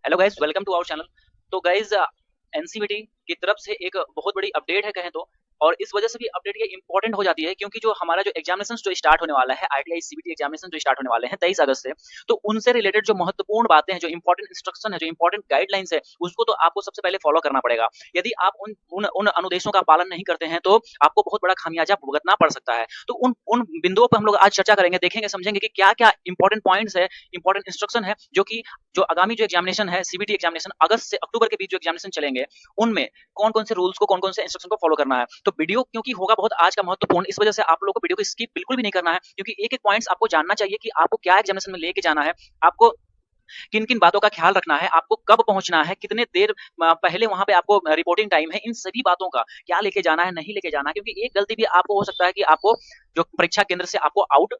Hello guys, welcome to our channel. तो guys, NCVT की तरफ से एक बहुत बड़ी अपडेट है कहें तो, और इस वजह से भी अपडेट ये इंपॉर्टेंट हो जाती है क्योंकि जो हमारा जो एग्जामिनेशन जो स्टार्ट होने वाला है, आईटीआई सीबीटी एग्जामिनेशन जो स्टार्ट होने वाले हैं 23 अगस्त से, तो उनसे रिलेटेड जो महत्वपूर्ण बातें हैं, जो इंपॉर्टेंट इंस्ट्रक्शन है, जो इंपॉर्टेंट गाइडलाइंस है, उसको तो आपको सबसे पहले फॉलो करना पड़ेगा। यदि आप उन उन उन अनुदेशों का पालन नहीं करते हैं तो आपको बहुत बड़ा खामियाजा भुगतना पड़ सकता है। तो उन उन बिंदुओं पर हम लोग आज चर्चा करेंगे, देखेंगे, समझेंगे कि क्या क्या इंपॉर्टेंट पॉइंट्स है, इंपॉर्टेंट इंस्ट्रक्शन है, जो कि जो आगामी जो एग्जामिनेशन है, सीबीटी एग्जामिनेशन अगस्त से अक्टूबर के बीच जो एग्जामिनेशन चलेंगे, उनमें कौन कौन से रूल्स को, कौन कौन से इंस्ट्रक्शन को फॉलो करना है। तो वीडियो क्योंकि होगा बहुत आज का महत्वपूर्ण, इस वजह से आप लोगों को वीडियो को स्किप बिल्कुल भी नहीं करना है, क्योंकि एक एक पॉइंट्स आपको जानना चाहिए कि आपको क्या एग्जामिनेशन में लेके जाना है, आपको किन किन बातों का ख्याल रखना है, आपको कब पहुंचना है, कितने देर पहले वहां पे आपको रिपोर्टिंग टाइम है, इन सभी बातों का क्या लेके जाना है, नहीं लेके जाना, क्योंकि एक गलती भी आपको हो सकता है कि आपको जो परीक्षा केंद्र से आपको आउट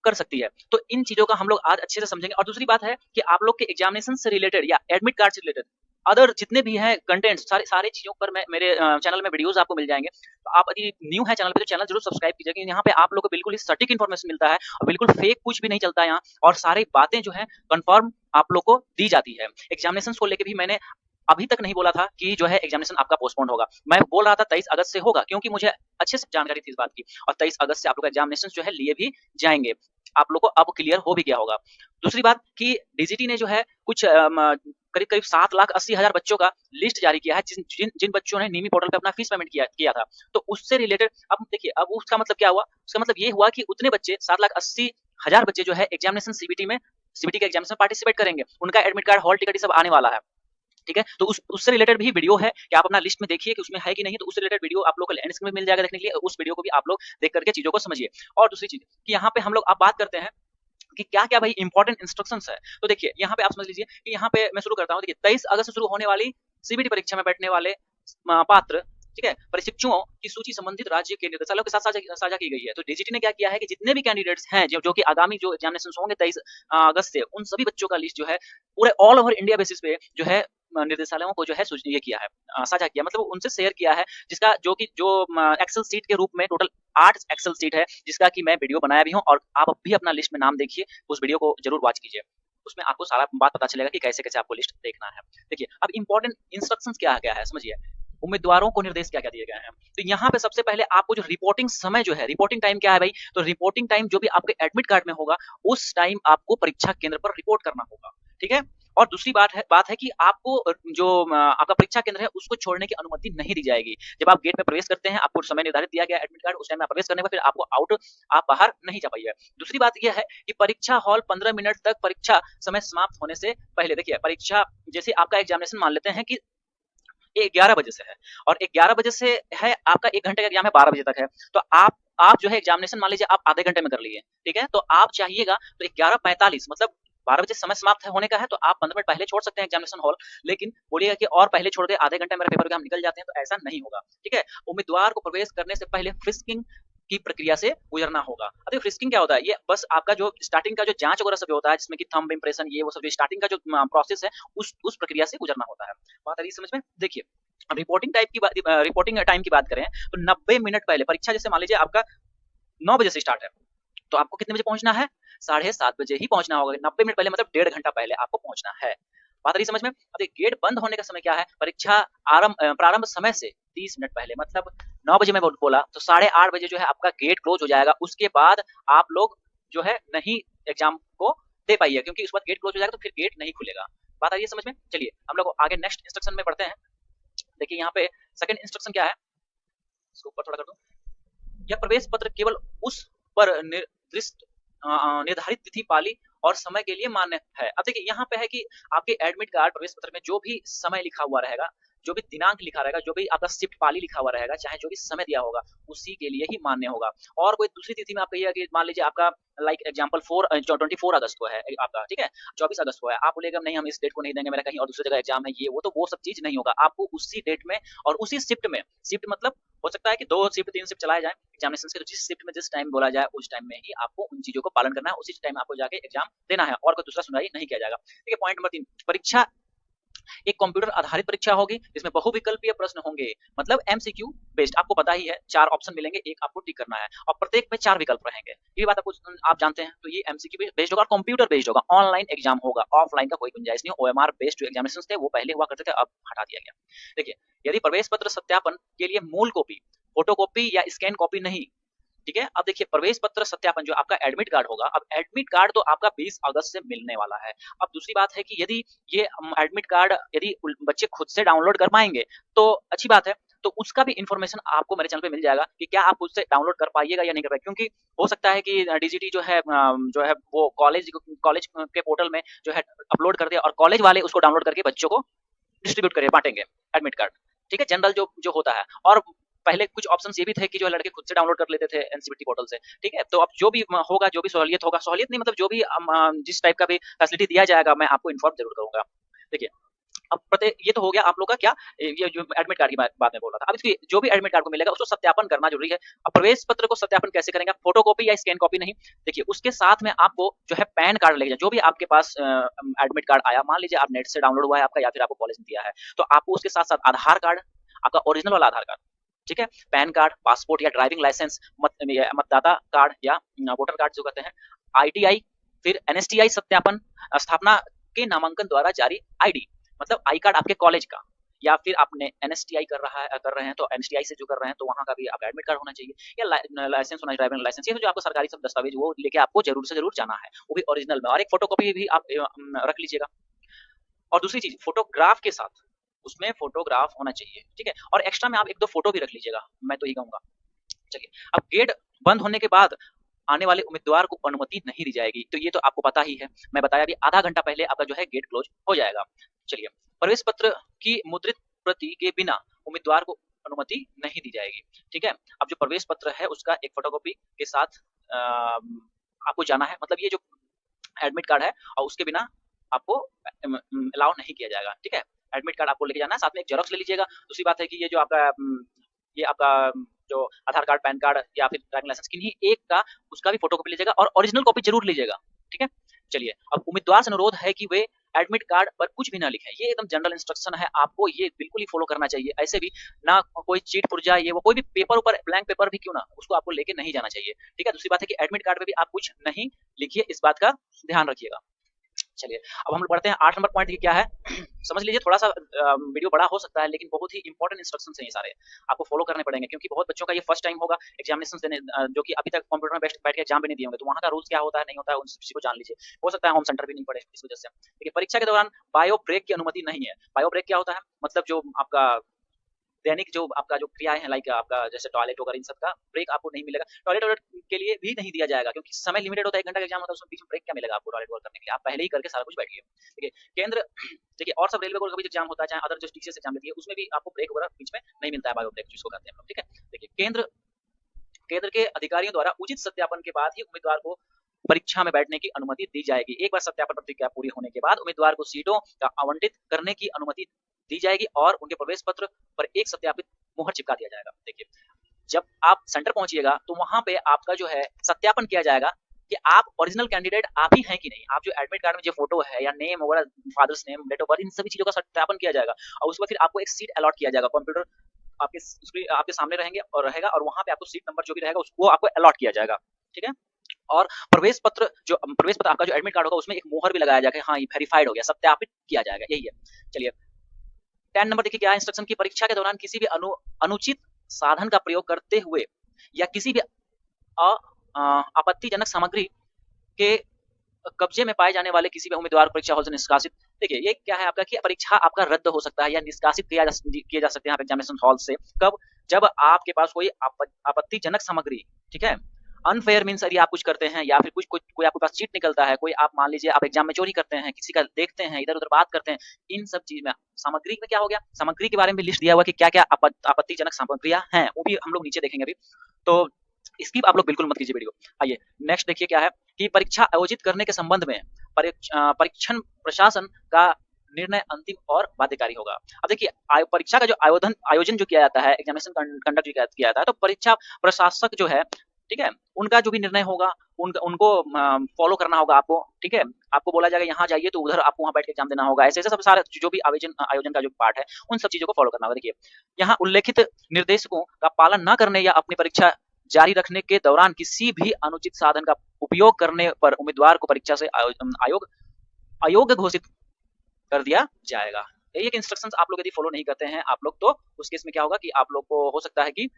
कर सकती है। तो इन चीजों का हम लोग आज अच्छे से समझेंगे। और दूसरी बात है कि आप लोग के एग्जामिनेशन से रिलेटेड या एडमिट कार्ड से रिलेटेड अदर जितने भी हैं कंटेंट्स, सारे सारे चीजों पर मैं मेरे चैनल में वीडियोस आपको मिल जाएंगे। तो आप यदि न्यू है चैनल पे तो चैनल जरूर सब्सक्राइब कीजिए, क्योंकि यहाँ पे आप लोग को बिल्कुल ही सटीक इन्फॉर्मेशन मिलता है और बिल्कुल फेक कुछ भी नहीं चलता है यहाँ, और सारी बातें जो है कंफर्म आप लोग को दी जाती है। एग्जामिनेशन को लेकर भी मैंने अभी तक नहीं बोला था कि जो है एग्जामिनेशन आपका पोस्टपोन होगा। मैं बोल रहा था 23 अगस्त से होगा, क्योंकि मुझे अच्छे से जानकारी थी इस बात की, और 23 अगस्त से आप लोग का एग्जामिनेशन जो है लिए भी जाएंगे। आप लोग को अब क्लियर हो भी गया होगा। दूसरी बात कि डीजीटी ने जो है कुछ करीब करीब 7,80,000 बच्चों का लिस्ट जारी किया है, जिन जिन जिन बच्चों ने नीमी पोर्टल पे अपना फीस पेमेंट किया था। तो उससे रिलेटेड अब देखिए, अब उसका मतलब क्या हुआ, उसका मतलब ये हुआ कि उतने बच्चे 7,80,000 बच्चे जो है एग्जामिनेशन सीबीटी के एग्जामिनेशन पार्टिसिपेट करेंगे। उनका एडमिट कार्ड, हॉल टिकट सब आने वाला है। ठीक है, तो उससे रिलेटेड भी वीडियो है कि आप अपना लिस्ट में देखिए कि उसमें है कि नहीं। तो उससे रिलेटेड वीडियो आप लोग को एंड स्क्रीन में मिल जाएगा देखने के लिए, उस वीडियो को भी आप लोग देख करके चीजों को समझिए। और दूसरी चीज कि यहाँ पे हम लोग अब बात करते हैं कि क्या क्या भाई इंपॉर्टेंट इंस्ट्रक्शंस है। तो देखिए यहाँ पे आप समझ लीजिए कि यहाँ पे मैं शुरू करता हूँ। देखिए 23 अगस्त से शुरू होने वाली सीबीटी परीक्षा में बैठने वाले पात्र, ठीक है, प्रशिक्षुओं की सूची संबंधित राज्य के निदेशालयों के साथ साझा की गई है। तो डीजीटी ने क्या किया है कि जितने भी कैंडिडेट्स हैं जो कि आगामी जो एग्जामिनेशन होंगे 23 अगस्त से, उन सभी बच्चों का लिस्ट जो है पूरे ऑल ओवर इंडिया बेसिस पे जो है निर्देशालयों को जो है ये किया है, साझा किया, मतलब उनसे शेयर किया है, जिसका जो कि जो एक्सेल सीट के रूप में टोटल 8 एक्सेल सीट है, जिसका कि मैं वीडियो बनाया भी हूँ, और आप भी अपना लिस्ट में नाम देखिए, उस वीडियो को जरूर वॉच कीजिए। उसमें आपको सारा बात पता चलेगा कि कैसे कैसे आपको लिस्ट देखना है। देखिए अब इंपॉर्टेंट इंस्ट्रक्शंस क्या क्या है समझिए, उम्मीदवारों को निर्देश क्या क्या दिए गए हैं। तो यहाँ पे सबसे पहले आपको जो रिपोर्टिंग समय जो है, रिपोर्टिंग टाइम क्या है भाई, तो रिपोर्टिंग टाइम जो भी आपके एडमिट कार्ड में होगा उस टाइम आपको परीक्षा केंद्र पर रिपोर्ट करना होगा। ठीक है, और दूसरी बात है कि आपको जो आपका परीक्षा केंद्र है उसको छोड़ने की अनुमति नहीं दी जाएगी। जब आप गेट में प्रवेश करते हैं, आपको समय निर्धारित दिया गया एडमिट कार्ड, उस टाइम में प्रवेश करने पर फिर आपको आप बाहर नहीं जा पाइए। दूसरी बात यह है कि परीक्षा हॉल 15 मिनट तक परीक्षा समय समाप्त होने से पहले, देखिए परीक्षा जैसे आपका एग्जामिनेशन मान लेते हैं कि ये 11 बजे से है, और 11 बजे से है आपका 1 घंटे का एग्जाम है, 12 बजे तक है। तो आप जो है एग्जामिनेशन मान लीजिए आप आधे घंटे में कर लिए, ठीक है, तो आप चाहिएगा तो 11:45 मतलब 12 बजे समय समाप्त होने का है, तो आप 15 मिनट पहले छोड़ सकते हैं एग्जामिनेशन हॉल। लेकिन बोलिएगा कि और पहले छोड़ दे, आधे घंटे मेरा पेपर के हम निकल जाते हैं, तो ऐसा नहीं होगा। ठीक है, उम्मीदवार को प्रवेश करने से पहले फ्रिस्किंग की प्रक्रिया से गुजरना होगा। अब फ्रिस्किंग क्या होता है, ये बस आपका जो स्टार्टिंग का जो जांच वगैरह सब होता है, जिसमें कि थंब इंप्रेशन, ये वो सब जो स्टार्टिंग का जो प्रोसेस है, उस प्रक्रिया से गुजरना होता है। बात आ रही है समझ में। देखिए रिपोर्टिंग टाइम की बात करें तो 90 मिनट पहले, परीक्षा जैसे मान लीजिए आपका 9 बजे से स्टार्ट है, तो आपको कितने बजे पहुंचना है, 7:30 बजे ही पहुंचना होगा। 90 मिनट पहले मतलब 1.5 घंटा पहले आपको पहुंचना है। बात आ रही समझ में। अब गेट बंद होने का समय क्या है, परीक्षा प्रारंभ समय से 30 मिनट पहले, मतलब 9 बजे मैं बोला तो 8:30 बजे जो है आपका गेट क्लोज हो जाएगा। उसके बाद आप लोग जो है नहीं एग्जाम को दे पाइए, क्योंकि उस बाद गेट क्लोज हो जाएगा तो फिर गेट नहीं खुलेगा। बात आ रही है समझ में। चलिए हम लोग आगे नेक्स्ट इंस्ट्रक्शन में बढ़ते हैं। देखिए यहाँ पे सेकंड इंस्ट्रक्शन क्या है, इसको ऊपर थोड़ा कर दो। यह प्रवेश पत्र केवल उस पर निर्धारित तिथि, पाली और समय के लिए मान्य है। अब देखिए यहाँ पे है कि आपके एडमिट कार्ड प्रवेश पत्र में जो भी समय लिखा हुआ रहेगा, जो भी दिनांक लिखा रहेगा, जो भी आपका शिफ्ट पाली लिखा हुआ रहेगा, चाहे जो भी समय दिया होगा, उसी के लिए ही मान्य होगा। और कोई दूसरी तिथि में आप कहिएगा कि मान लीजिए आपका लाइक एग्जाम्पल 24 अगस्त को है आपका, ठीक है, 24 अगस्त को है, आप बोलेगा नहीं हम इस डेट को नहीं देंगे, मेरा कहीं और दूसरी जगह एग्जाम है, ये वो, तो वो सब चीज नहीं होगा। आपको उसी डेट में और उसी शिफ्ट में, शिफ्ट मतलब हो सकता है कि 2 शिफ्ट 3 शिफ्ट चलाए जाए एग्जामिनेशन के, तो जिस शिफ्ट में जिस टाइम बोला जाए उस टाइम में ही आपको उन चीजों को पालन करना है, उसी टाइम आपको जाके एग्जाम देना है, और कोई दूसरा सुनवाई नहीं किया जाएगा। ठीक है, पॉइंट नंबर 3, परीक्षा एक कंप्यूटर आधारित परीक्षा होगी जिसमें बहुविकल्पीय प्रश्न होंगे, मतलब एमसीक्यू बेस्ड। आपको पता ही है 4 ऑप्शन मिलेंगे, एक आपको टिक करना है और प्रत्येक में 4 विकल्प रहेंगे। ये बात आपको आप जानते हैं। तो ये एमसीक्यू बेस्ड होगा और कंप्यूटर बेस्ड होगा, ऑनलाइन एग्जाम होगा, ऑफलाइन का कोई गुंजाइश नहीं। ओएमआर बेस्ड जो एग्जामिनेशंस थे वो पहले हुआ करते थे, अब हटा दिया गया। देखिए, यदि प्रवेश पत्र सत्यापन के लिए मूल कॉपी, फोटोकॉपी या स्कैन कॉपी नहीं, ठीक है। अब देखिए, प्रवेश पत्र सत्यापन जो आपका एडमिट कार्ड होगा, अब एडमिट कार्ड तो आपका 20 अगस्त से मिलने वाला है। अब दूसरी बात है कि यदि ये एडमिट कार्ड यदि बच्चे खुद से डाउनलोड कर पाएंगे तो अच्छी बात है, तो उसका भी इन्फॉर्मेशन आपको मेरे चैनल पे मिल जाएगा कि क्या आप उससे डाउनलोड कर पाइएगा या नहीं कर पाएंगे। क्योंकि हो सकता है कि डीजीटी जो है वो कॉलेज के पोर्टल में जो है अपलोड कर दे और कॉलेज वाले उसको डाउनलोड करके बच्चों को डिस्ट्रीब्यूट करे, बांटेंगे एडमिट कार्ड, ठीक है, जनरल जो जो होता है। और पहले कुछ ऑप्शंस ये भी थे कि जो लड़के खुद से डाउनलोड कर लेते थे एनसीबीटी पोर्टल से, ठीक है। तो अब जो भी होगा, जो भी सहूलियत होगा, सहूलियत नहीं मतलब जो भी जिस टाइप का भी फैसिलिटी दिया जाएगा मैं आपको इन्फॉर्म जरूर करूंगा। देखिए, अब ये तो हो गया आप लोग का क्या, ये जो एडमिट कार्ड की बात मैं बोल रहा था। अब इसकी जो भी एडमिट कार्ड को मिलेगा उसको सत्यापन करना जरूरी है। अब प्रवेश पत्र को सत्यापन कैसे करेंगे, फोटोकॉपी या स्कैन कॉपी नहीं। देखिए, उसके साथ में आपको जो है पैन कार्ड लेके, जो भी आपके पास एडमिट कार्ड आया, मान लीजिए आप नेट से डाउनलोड हुआ है आपका या फिर आपको कॉलेज ने दिया है, तो आपको उसके साथ साथ आधार कार्ड, आपका ओरिजिनल वाला आधार कार्ड, ठीक है, पैन कार्ड, पासपोर्ट या ड्राइविंग लाइसेंस, मतदाता कार्ड या वोटर कार्ड जो कहते हैं, आईटीआई, फिर एनएसटीआई सत्यापन, स्थापना के नामांकन द्वारा जारी आईडी, मतलब आई कार्ड आपके कॉलेज का, या फिर आपने एनएसटीआई कर रहे हैं तो एनएसटीआई से जो कर रहे हैं तो वहाँ का भी आपका एडमिट कार्ड होना चाहिए, या लाइसेंस होना, ड्राइविंग लाइसेंस, ये जो आपको सरकारी सब दस्तावेज वो लेके आपको जरूर से जरूर जाना है, वो भी ओरिजिनल में, और एक फोटोकॉपी भी आप रख लीजिएगा। और दूसरी चीज, फोटोग्राफ के साथ उसमें फोटोग्राफ होना चाहिए, ठीक है, और एक्स्ट्रा में आप 1-2 फोटो भी रख लीजिएगा, मैं तो ये कहूंगा। चलिए, अब गेट बंद होने के बाद आने वाले उम्मीदवार को अनुमति नहीं दी जाएगी, तो ये तो आपको पता ही है, मैं बताया भी आधा घंटा पहले आपका जो है गेट क्लोज हो जाएगा। चलिए, प्रवेश पत्र की मुद्रित प्रति के बिना उम्मीदवार को अनुमति नहीं दी जाएगी, ठीक है। अब जो प्रवेश पत्र है उसका एक फोटोकॉपी के साथ आपको जाना है, मतलब ये जो एडमिट कार्ड है और उसके बिना आपको अलाउ नहीं किया जाएगा, ठीक है। एडमिट कार्ड आपको लेके जाना है, साथ में एक जेरॉक्स ले लीजिएगा। दूसरी बात है कि ये जो आपका जो आधार कार्ड, पैन कार्ड या फिर ड्राइविंग लाइसेंस किन्हीं एक का, उसका भी फोटोकॉपी लीजिएगा और ओरिजिनल कॉपी जरूर लीजिएगा, ठीक है। चलिए, अब उम्मीदवार से अनुरोध है कि वे एडमिट कार्ड पर कुछ भी ना लिखें, ये एकदम जनरल इंस्ट्रक्शन है, आपको ये बिल्कुल ही फॉलो करना चाहिए। ऐसे भी ना कोई चीट पुर्जा, ये वो कोई भी पेपर ऊपर, ब्लैंक पेपर भी क्यों ना, उसको आपको लेके नहीं जाना चाहिए, ठीक है। दूसरी बात है कि एडमिट कार्ड पे भी आप कुछ नहीं लिखिए, इस बात का ध्यान रखिएगा। चलिए, अब हम लोग बढ़ते हैं 8 नंबर पॉइंट की क्या है। समझ लीजिए, थोड़ा सा वीडियो बड़ा हो सकता है लेकिन बहुत ही इंपॉर्टेंट इंस्ट्रक्शंस हैं ये सारे, आपको फॉलो करने पड़ेंगे क्योंकि बहुत बच्चों का ये फर्स्ट टाइम होगा एग्जामिनेशन देने, जो कि अभी तक कंप्यूटर में बैठ के एग्जाम भी नहीं दिए होंगे, तो वहाँ का रूल्स क्या होता है नहीं होता है उन चीज़ों को जान लीजिए। हो सकता है होम सेंटर भी नहीं पड़े इस वजह से। देखिए, परीक्षा के दौरान बायो ब्रेक की अनुमति नहीं है। बायो ब्रेक क्या होता है, मतलब जो आपका दैनिक जो आपका जो क्रियाएं हैं, लाइक आपका जैसे टॉयलेट वगैरह, इन सब का ब्रेक आपको नहीं मिलेगा। टॉयलेट के लिए भी नहीं दिया जाएगा क्योंकि समय लिमिटेड होता है, 1 घंटा का एग्जाम होता है, उसमें बीच में ब्रेक क्या मिलेगा आपको टॉयलेट वर्क करने के लिए, आप पहले ही करके सारा कुछ बैठिए, ठीक है। केंद्र, देखिए, और सब रेलवे का भी एग्जाम होता है, चाहे अदर जो टीसीएस एग्जाम लेती है, उसमें भी आपको ब्रेक वगैरह बीच में नहीं मिलता है, बायो ब्रेक जिसको कहते हैं हम लोग, ठीक है। देखिए, केंद्र के अधिकारियों द्वारा उचित सत्यापन के बाद ही उम्मीदवार को परीक्षा में बैठने की अनुमति दी जाएगी। एक बार सत्यापन प्रक्रिया पूरी होने के बाद उम्मीदवार को सीटों का आवंटित करने की अनुमति दी जाएगी और उनके प्रवेश पत्र पर एक सत्यापित मुहर चिपका दिया जाएगा। देखिए, जब आप सेंटर पहुंचिएगा तो वहां पे आपका जो है सत्यापन किया जाएगा कि आप ओरिजिनल कैंडिडेट आप ही हैं कि नहीं। आप जो एडमिट कार्ड में जो फोटो है या नेम वगैरह, father's name, date of birth, इन सभी चीजों का सत्यापन किया जाएगा और उसके बाद फिर आपको एक सीट अलॉट किया जाएगा। कंप्यूटर आपके सामने रहेंगे और रहेगा और वहां पे आपको सीट नंबर जो भी रहेगा उसको आपको अलॉट किया जाएगा, ठीक है। और प्रवेश पत्र आपका जो एडमिट कार्ड होगा उसमें एक मोहर भी लगाया जाएगा, हाँ ये वेरीफाइड हो गया, सत्यापित किया जाएगा, यही है। चलिए, 10 नंबर देखिए क्या है इंस्ट्रक्शन की, परीक्षा के दौरान किसी भी अनुचित साधन का प्रयोग करते हुए या किसी भी आपत्तिजनक सामग्री के कब्जे में पाए जाने वाले किसी भी उम्मीदवार को परीक्षा हॉल से निष्कासित, देखिए ये क्या है आपका कि परीक्षा आपका रद्द हो सकता है या निष्कासित किया जा सकते हैं एग्जामिनेशन हॉल से, कब, जब आपके पास कोई आपत्तिजनक सामग्री, ठीक है। अनफेयर मीन्स यदि आप कुछ करते हैं या फिर कोई आपके पास चीट निकलता है, कोई आप मान लीजिए आप एग्जाम में चोरी करते हैं, किसी का देखते हैं, इधर उधर बात करते हैं, इन सब चीज में सामग्री में क्या हो गया, सामग्री के बारे में भी लिस्ट दिया हुआ कि क्या क्या आपत्तिजनक सामग्रियां हैं, वो भी हम लोग नीचे देखेंगे अभी, तो इसकी आप लोग बिल्कुल मत कीजिए वीडियो। आइए नेक्स्ट देखिए क्या है कि परीक्षा आयोजित करने के संबंध में परीक्षण प्रशासन का निर्णय अंतिम और बाध्यकारी होगा। अब देखिए, परीक्षा का जो आयोजन जो किया जाता है, एग्जामिनेशन कंडक्ट किया जाता है, तो परीक्षा प्रशासक जो है ठीक है? उनका जो भी निर्णय होगा उनको फॉलो करना होगा आपको, ठीक है? आपको बोला जाएगा यहाँ जाइए तो उधर आपको वहाँ बैठ के एग्जाम देना होगा। ऐसे-ऐसे सब सारा जो भी आयोजन का जो पार्ट है, उन सब चीज़ों को फॉलो करना होगा। देखिए, यहाँ उल्लेखित निर्देशकों का पालन न करने या अपनी परीक्षा जारी रखने के दौरान किसी भी अनुचित साधन का उपयोग करने पर उम्मीदवार को परीक्षा से अयोग्य घोषित कर दिया जाएगा। यही एक इंस्ट्रक्शंस आप लोग यदि फॉलो नहीं करते हैं आप लोग, तो उस केस में क्या होगा कि आप लोग को हो सकता है कि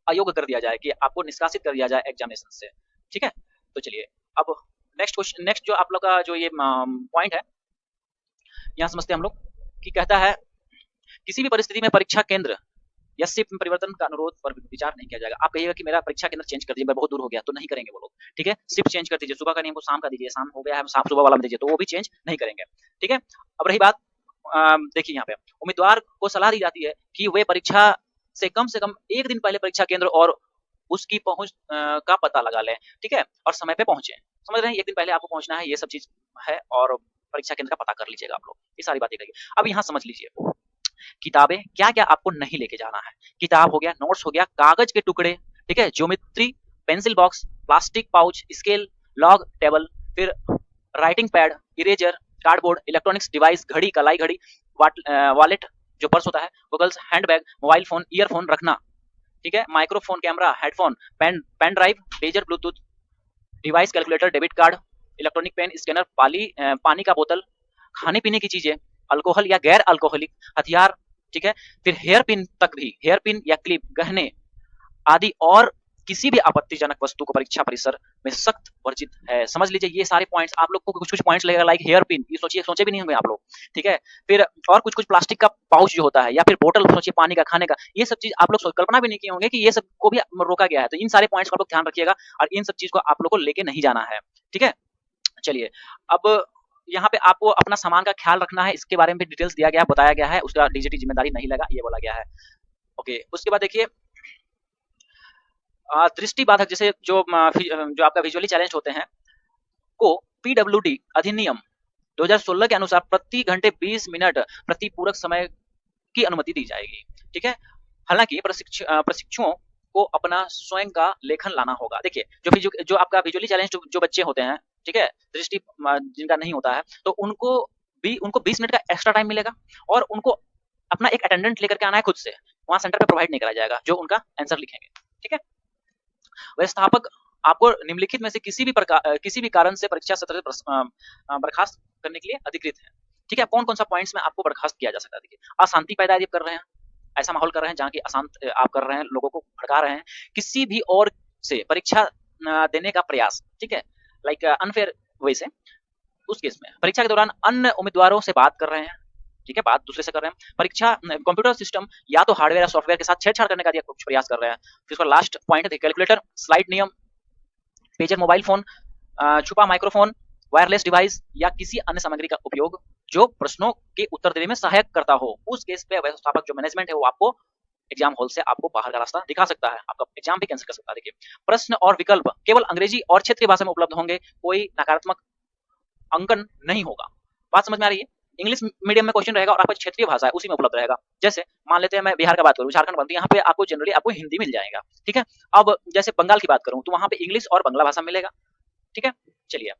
अयोग्य कर दिया जाए, कि आपको निष्कासित कर दिया जाए एग्जामिनेशन से, ठीक है? तो चलिए अब नेक्स्ट जो आप लोग का जो ये पॉइंट है, यहाँ समझते हैं हम लोग कि कहता है किसी भी परिस्थिति में परीक्षा केंद्र या शिफ्ट में परिवर्तन का अनुरोध पर विचार नहीं किया जाएगा। आप कहिएगा कि मेरा परीक्षा केंद्र चेंज कर दीजिए, मैं बहुत दूर हो गया, तो नहीं करेंगे वो लोग, ठीक है? शिफ्ट चेंज कर दीजिए, सुबह का नहीं हमको शाम का दीजिए, शाम हो गया है शाम सुबह वाला में दीजिए, तो वो भी चेंज नहीं करेंगे, ठीक है? अब रही बात, देखिए यहाँ पे उम्मीदवार को सलाह दी जाती है कि वे परीक्षा से कम 1 दिन पहले परीक्षा केंद्र और उसकी पहुंच का पता लगा लें, ठीक है? और समय पे पहुंचे। समझ रहे हैं, 1 दिन पहले आपको पहुंचना है, ये सब चीज है, और परीक्षा केंद्र का पता कर लीजिएगा आप लोग, ये सारी बातें करिए। अब यहाँ समझ लीजिए किताबें क्या-क्या आपको नहीं लेके जाना है। किताब हो गया, नोट्स हो गया, कागज के टुकड़े, ठीक है, geometry, pencil box, plastic pouch, scale, log table, फिर writing pad, eraser, cardboard, electronics device, घड़ी, कलाई घड़ी, वॉलेट जो पर्स होता है, goggles, handbag, mobile phone, earphone रखना, ठीक है, microphone, camera, headphone, pen drive, pager, Bluetooth device, calculator, debit card, electronic pen, scanner, पानी का बोतल, खाने पीने की चीजें, अल्कोहल या गैर अल्कोहलिक हथियार, ठीक है, फिर हेयर पिन तक भी, हेयर पिन या क्लिप, गहने आदि और किसी भी आपत्तिजनक वस्तु को परीक्षा परिसर में सख्त वर्जित है। समझ लीजिए ये सारे पॉइंट्स आप लोग को कुछ पॉइंट्स लगेगा, लाइक हेयर पिन, ये सोचे भी नहीं होंगे आप लोग, ठीक है? फिर और कुछ प्लास्टिक का पाउच जो होता है, या फिर बोतल सोचिए पानी का, खाने का, ये सब चीज आप लोग कल्पना भी नहीं किए होंगे कि ये सब को भी रोका गया है। तो इन सारे पॉइंट्स को आप लोग ध्यान रखिएगा और इन सब चीज को आप लोग को लेके नहीं जाना है, ठीक है? चलिए अब यहाँ पे आपको अपना सामान का ख्याल रखना है, इसके बारे में भी डिटेल्स दिया गया है, बताया गया है, उसका डीजीटी जिम्मेदारी नहीं लगा, ये बोला गया है। ओके, उसके बाद देखिए दृष्टि बाधक जैसे जो आपका विजुअली चैलेंज होते हैं को पीडब्ल्यूडी अधिनियम 2016 के अनुसार प्रति घंटे 20 मिनट प्रति पूरक समय की अनुमति दी जाएगी, ठीक है? हालांकि प्रशिक्षुओं को अपना स्वयं का लेखन लाना होगा। देखिए जो आपका विजुअली चैलेंज जो बच्चे होते हैं, ठीक है, दृष्टि जिनका नहीं होता है, तो उनको 20 मिनट का एक्स्ट्रा टाइम मिलेगा और उनको अपना एक अटेंडेंट लेकर के आना है खुद से, वहां सेंटर पे प्रोवाइड नहीं कराया जाएगा, जो उनका आंसर लिखेंगे, ठीक है? व्यवस्थापक आपको निम्नलिखित में से किसी भी कारण से परीक्षा सत्र से बर्खास्त करने के लिए अधिकृत है, ठीक है? कौन-कौन सा पॉइंट्स में आपको बर्खास्त किया जा सकता है? देखिए, अशांति पैदा यदि कर रहे हैं, ऐसा माहौल कर रहे हैं जहाँ की अशांत आप कर रहे हैं, लोगों को भड़का रहे हैं, किसी भी और से परीक्षा देने का प्रयास, ठीक है, लाइक अनफेयर वे से, उस केस में परीक्षा के दौरान अन्य उम्मीदवारों से बात कर रहे हैं, ठीक है, बात दूसरे से कर रहे हैं, परीक्षा कंप्यूटर सिस्टम या तो हार्डवेयर या सॉफ्टवेयर के साथ छेड़छाड़ करने का कुछ प्रयास कर रहे हैं। फिर उसका लास्ट पॉइंट है कैलकुलेटर, स्लाइड नियम, पेजर, मोबाइल फोन, छुपा माइक्रोफोन, वायरलेस डिवाइस या किसी अन्य सामग्री का उपयोग जो प्रश्नों के उत्तर देने में सहायक करता हो, उस केस पे व्यवस्थापक जो मैनेजमेंट है वो आपको एग्जाम हॉल से आपको बाहर का रास्ता दिखा सकता है, आपका एग्जाम भी कैंसिल कर सकता है। देखिए, प्रश्न और विकल्प केवल अंग्रेजी और क्षेत्रीय भाषा में उपलब्ध होंगे, कोई नकारात्मक अंकन नहीं होगा। बात समझ में आ रही है? इंग्लिश मीडियम में क्वेश्चन रहेगा और आपका क्षेत्रीय भाषा है उसी में उपलब्ध रहेगा। जैसे मान लेते हैं मैं बिहार का बात करूं, झारखंड बनती है, यहाँ पे आपको जनरली आपको हिंदी मिल जाएगा, ठीक है? अब जैसे बंगाल की बात करूं तो वहां पे इंग्लिश और बांग्ला भाषा मिलेगा, ठीक है? चलिए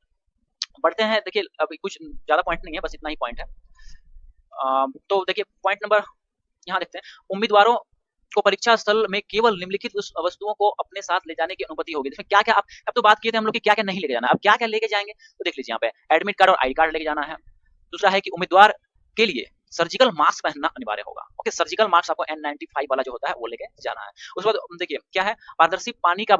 बढ़ते हैं। देखिए अभी कुछ ज्यादा पॉइंट नहीं है, बस इतना ही पॉइंट है। तो देखिए पॉइंट नंबर यहाँ देखते हैं, उम्मीदवारों को परीक्षा स्थल में केवल निम्नलिखित उस वस्तुओं को अपने साथ ले जाने की अनुमति होगी। इसमें क्या क्या आप अब तो बात किए थे हम लोग कि क्या क्या नहीं लेके जाना, अब क्या क्या लेके जाएंगे तो देख लीजिए यहाँ पे एडमिट कार्ड और आई कार्ड लेके जाना है। दूसरा है कि उम्मीदवार के लिए सर्जिकल मास्क पहनना अनिवार्य होगा। ओके, सर्जिकल मास्क आपको N95 वाला जो होता है वो लेके जाना है। उसके बाद देखिए क्या है, पारदर्शी पानी का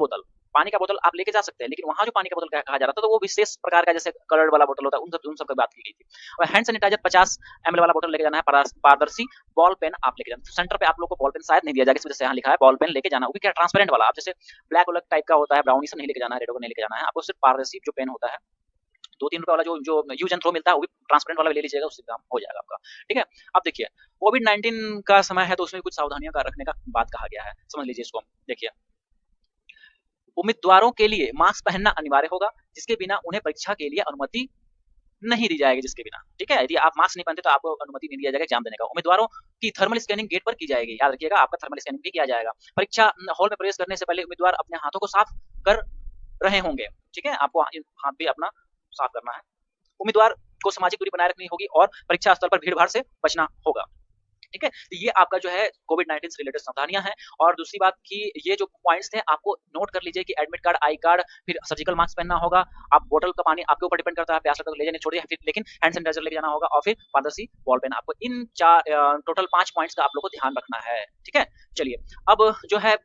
बोतल आप लेके जा सकते हैं, लेकिन वहां जो पानी का बोतल कहा जा रहा था तो वो विशेष प्रकार का जैसे कलर्ड वाला बोतल होता है, उन सब की बात की गई थी। और हैंड सैनिटाइजर 50 ml वाला बोतल लेके जाना है। पारदर्शी बॉल पेन आप लेके जाना, सेंटर पे आप लोग को बॉल पेन शायद नहीं दिया जाएगा, इस वजह से यहाँ लिखा है बॉल पेन लेके जाना, वो भी क्या ट्रांसपेरेंट वाला, आप जैसे ब्लैक वाला टाइप का होता है, ब्राउनिश नहीं लेके जाना है, रेड नहीं लेके जाना है, आपको सिर्फ पारदर्शी जो पेन होता है 2-3 रुपए वाला जो यूज एंड थ्रो मिलता है वो भी ट्रांसपेरेंट वाला ले लीजिएगा, उससे काम हो जाएगा आपका, ठीक है? अब देखिए कोविड-19 का समय है तो उसमें कुछ सावधानियां का रखने का बात कहा गया है, समझ लीजिए इसको। देखिए उम्मीदवारों के लिए मास्क पहनना अनिवार्य होगा, जिसके बिना उन्हें परीक्षा के लिए अनुमति नहीं दी जाएगी जिसके बिना, ठीक है? यदि आप मास्क नहीं पहनते तो आपको अनुमति नहीं दिया जाएगा एग्जाम देने का। उम्मीदवारों की थर्मल स्कैनिंग गेट पर की जाएगी, याद रखिएगा आपका थर्मल स्कैनिंग भी किया जाएगा। परीक्षा हॉल में प्रवेश करने से पहले उम्मीदवार अपने हाथों को साफ कर रहे होंगे, ठीक है? आपको हाथ भी अपना साफ करना है। उम्मीदवार को सामाजिक दूरी बनाए रखनी होगी और परीक्षा स्थल पर भीड़-भाड़ से बचना होगा। ठीक है? तो ये आपका जो है कोविड-19 से रिलेटेड सावधानियाँ हैं। और दूसरी बात कि ये जो पॉइंट्स थे आपको नोट कर लीजिए कि एडमिट कार्ड, आई कार्ड, फिर सर्जिकल मास्क पहनना होगा। आप बोतल का पानी आपके ऊपर डिपेंड करता है, प्यास लगे तो ले जाने छोड़िए, फिर लेकिन हैंड सैनिटाइजर लेके जाना होगा और फिर पारदर्शी बॉल पेन। आपको इन टोटल 5 पॉइंट्स का आप लोग को ध्यान रखना है। ठीक है? चलिए, अब जो है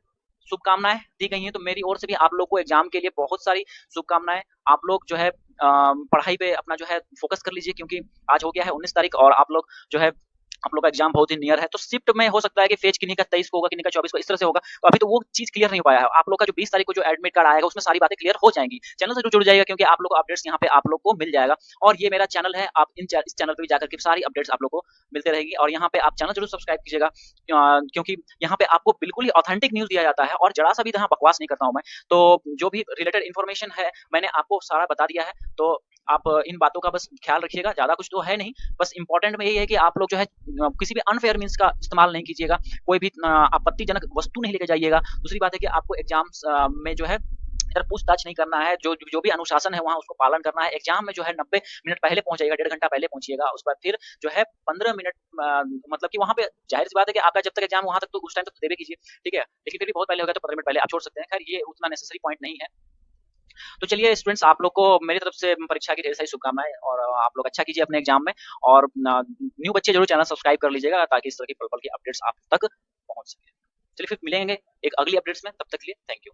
शुभकामनाएँ दी गई हैं, तो मेरी ओर से भी आप लोग को एग्ज़ाम के लिए बहुत सारी शुभकामनाएँ। आप लोग जो है पढ़ाई पे अपना जो है फ़ोकस कर लीजिए, क्योंकि आज हो गया है 19 तारीख और आप लोग जो है आप लोग का एग्जाम बहुत ही नियर है। तो शिफ्ट में हो सकता है कि फेज किन्हीं का 23 को होगा, किन्हीं का 24 को, इस तरह से होगा। तो अभी तो वो चीज़ क्लियर नहीं हो पाया है। आप लोग का जो 20 तारीख को जो एडमिट कार्ड आएगा उसमें सारी बातें क्लियर हो जाएँगी। चैनल से जुड़ जाइएगा, क्योंकि आप लोग को अपडेट्स यहाँ पे आप लोग को मिल जाएगा। और ये मेरा चैनल है, आप इस चैनल पे भी जाकर के सारी अपडेट्स आप लोग को मिलते रहेगी। और यहाँ पे आप चैनल ज़रूर सब्सक्राइब कीजिएगा, क्योंकि यहाँ पे आपको बिल्कुल ही ऑथेंटिक न्यूज़ दिया जाता है और ज़रा-सा भी यहाँ बकवास नहीं करता हूँ मैं। तो जो भी रिलेटेड इन्फॉर्मेशन है मैंने आपको सारा बता दिया है। तो आप इन बातों का बस ख़्याल रखिएगा, ज़्यादा कुछ तो है नहीं। बस इम्पोर्टेंट में यही है कि आप लोग जो है किसी भी अनफेयर मीन्स का इस्तेमाल नहीं कीजिएगा, कोई भी आपत्तिजनक वस्तु नहीं लेके जाइएगा। दूसरी बात है कि आपको एग्ज़ाम्स में जो है इधर पूछताछ नहीं करना है, जो भी अनुशासन है वहाँ उसको पालन करना है। एग्ज़ाम में जो है 90 मिनट पहले पहुँच जाइएगा, डेढ़ घंटा पहले पहुँचिएगा। उसके बाद फिर जो है 15 मिनट मतलब कि वहाँ पे ज़ाहिर-सी बात है कि आपका जब तक एग्ज़ाम वहाँ तक तो उस टाइम तक तो देबे कीजिए, ठीक है? लेकिन फिर भी बहुत पहले हो गया तो 15 मिनट पहले आप छोड़ सकते हैं। खैर ये उतना नेसेसरी पॉइंट नहीं है। तो चलिए स्टूडेंट्स, आप लोग को मेरी तरफ से परीक्षा की ढेर सारी शुभकामनाएँ और आप लोग अच्छा कीजिए अपने एग्ज़ाम में। और न्यू बच्चे ज़रूर चैनल सब्सक्राइब कर लीजिएगा, ताकि इस तरह की पल-पल की अपडेट्स आप तक पहुँच सकें। चलिए फिर मिलेंगे एक अगली अपडेट्स में, तब तक के लिए थैंक यू।